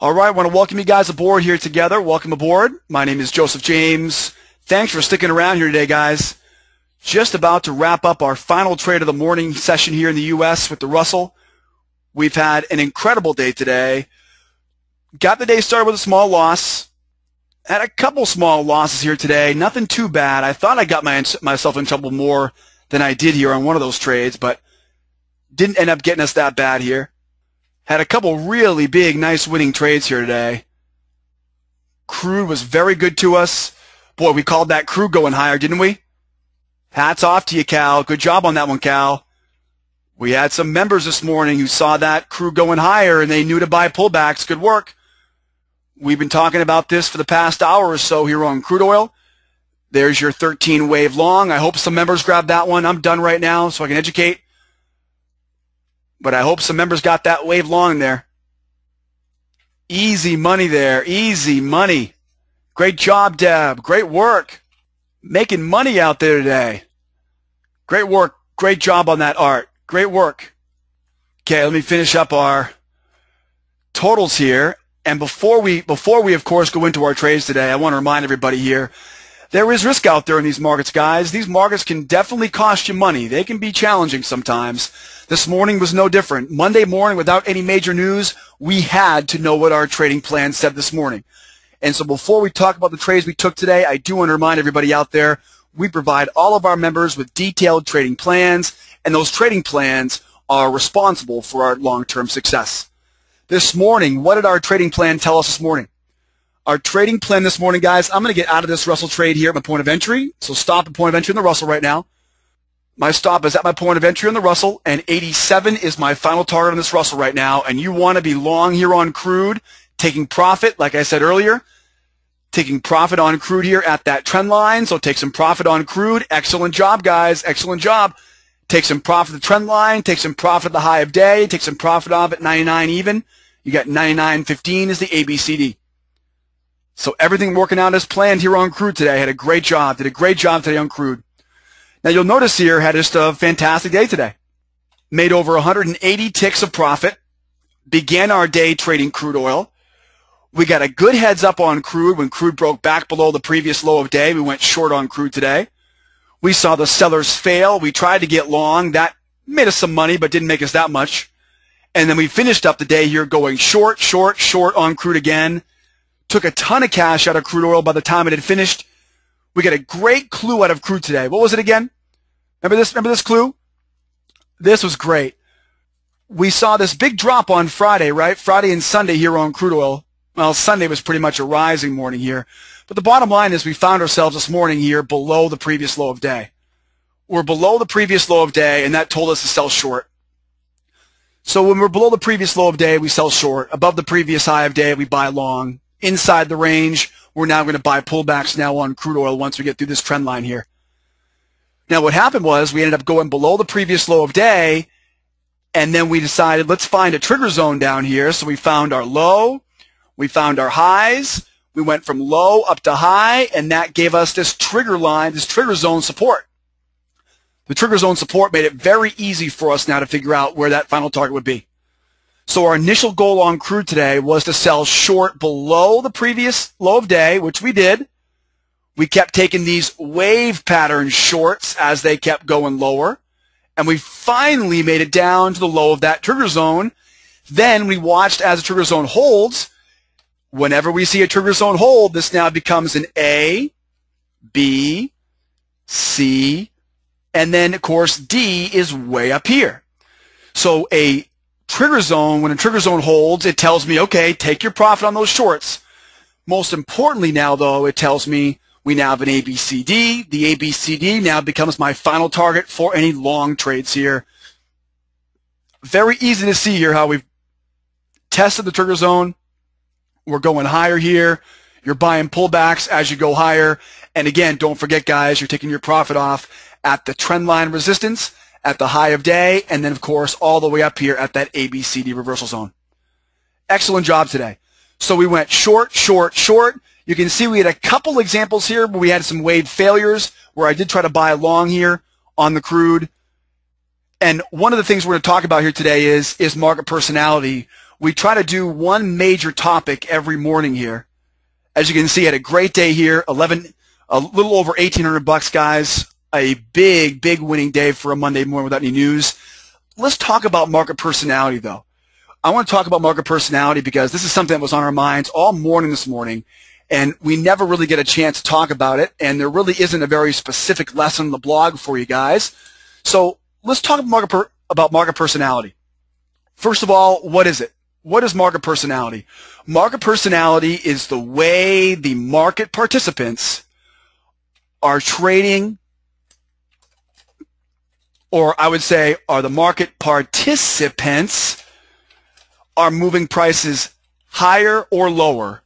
All right, I want to welcome you guys aboard here together. Welcome aboard. My name is Joseph James. Thanks for sticking around here today, guys. Just about to wrap up our final trade of the morning session here in the U.S. with the Russell. We've had an incredible day today. Got the day started with a small loss. Had a couple small losses here today. Nothing too bad. I thought I got myself in trouble more than I did here on one of those trades, but didn't end up getting us that bad here. Had a couple really big, nice winning trades here today. Crude was very good to us. Boy, we called that Crude going higher, didn't we? Hats off to you, Cal. Good job on that one, Cal. We had some members this morning who saw that Crude going higher and they knew to buy pullbacks. Good work. We've been talking about this for the past hour or so here on crude oil. There's your 13 wave long. I hope some members grabbed that one. I'm done right now so I can educate. But I hope some members got that wave long there. Easy money there. Easy money. Great job, Deb. Great work. Making money out there today. Great work. Great job on that, Art. Great work. Okay, let me finish up our totals here. And before we of course go into our trades today, I want to remind everybody here, there is risk out there in these markets, guys. These markets can definitely cost you money. They can be challenging sometimes. This morning was no different. Monday morning, without any major news, we had to know what our trading plan said this morning. And so before we talk about the trades we took today, I do want to remind everybody out there, we provide all of our members with detailed trading plans, and those trading plans are responsible for our long-term success. This morning, what did our trading plan tell us this morning? Our trading plan this morning, guys, I'm going to get out of this Russell trade here at my point of entry. So stop at point of entry in the Russell right now. My stop is at my point of entry in the Russell, and 87 is my final target on this Russell right now. And you want to be long here on crude, taking profit, like I said earlier, taking profit on crude here at that trend line. So take some profit on crude. Excellent job, guys. Excellent job. Take some profit at the trend line. Take some profit at the high of day. Take some profit off at 99 even. You got 99.15 is the ABCD. So everything working out as planned here on crude today. Had a great job. Did a great job today on crude. Now you'll notice here, had just a fantastic day today. Made over 180 ticks of profit. Began our day trading crude oil. We got a good heads up on crude when crude broke back below the previous low of day. We went short on crude today. We saw the sellers fail. We tried to get long. That made us some money, but didn't make us that much. And then we finished up the day here going short, short, short on crude again. Took a ton of cash out of crude oil by the time it had finished. We got a great clue out of crude today. What was it again? Remember this clue? This was great. We saw this big drop on Friday, right? Friday and Sunday here on crude oil. Well, Sunday was pretty much a rising morning here. But the bottom line is we found ourselves this morning here below the previous low of day. We're below the previous low of day, and that told us to sell short. So when we're below the previous low of day, we sell short. Above the previous high of day, we buy long. Inside the range, we're now going to buy pullbacks now on crude oil once we get through this trend line here. Now what happened was we ended up going below the previous low of day, and then we decided let's find a trigger zone down here. So we found our low, we found our highs, we went from low up to high, and that gave us this trigger line, this trigger zone support. The trigger zone support made it very easy for us now to figure out where that final target would be. So our initial goal on crude today was to sell short below the previous low of day, which we did. We kept taking these wave pattern shorts as they kept going lower. And we finally made it down to the low of that trigger zone. Then we watched as the trigger zone holds. Whenever we see a trigger zone hold, this now becomes an A, B, C, and then, of course, D is way up here. So a trigger zone, when a trigger zone holds, it tells me, okay, take your profit on those shorts. Most importantly now, though, it tells me we now have an ABCD. The ABCD now becomes my final target for any long trades here. Very easy to see here how we've tested the trigger zone. We're going higher here. You're buying pullbacks as you go higher. And again, don't forget, guys, you're taking your profit off at the trend line resistance, at the high of day, and then, of course, all the way up here at that ABCD reversal zone. Excellent job today. So we went short, short, short. You can see we had a couple examples here where we had some wave failures where I did try to buy long here on the crude. And one of the things we're going to talk about here today is market personality. We try to do one major topic every morning here. As you can see, I had a great day here, a little over $1,800, guys. A big, big winning day for a Monday morning without any news. Let's talk about market personality, though. I want to talk about market personality because this is something that was on our minds all morning this morning, and we never really get a chance to talk about it, and there really isn't a very specific lesson on the blog for you guys. So let's talk about market personality. First of all, what is it? What is market personality? Market personality is the way the market participants are trading, or I would say are the market participants are moving prices higher or lower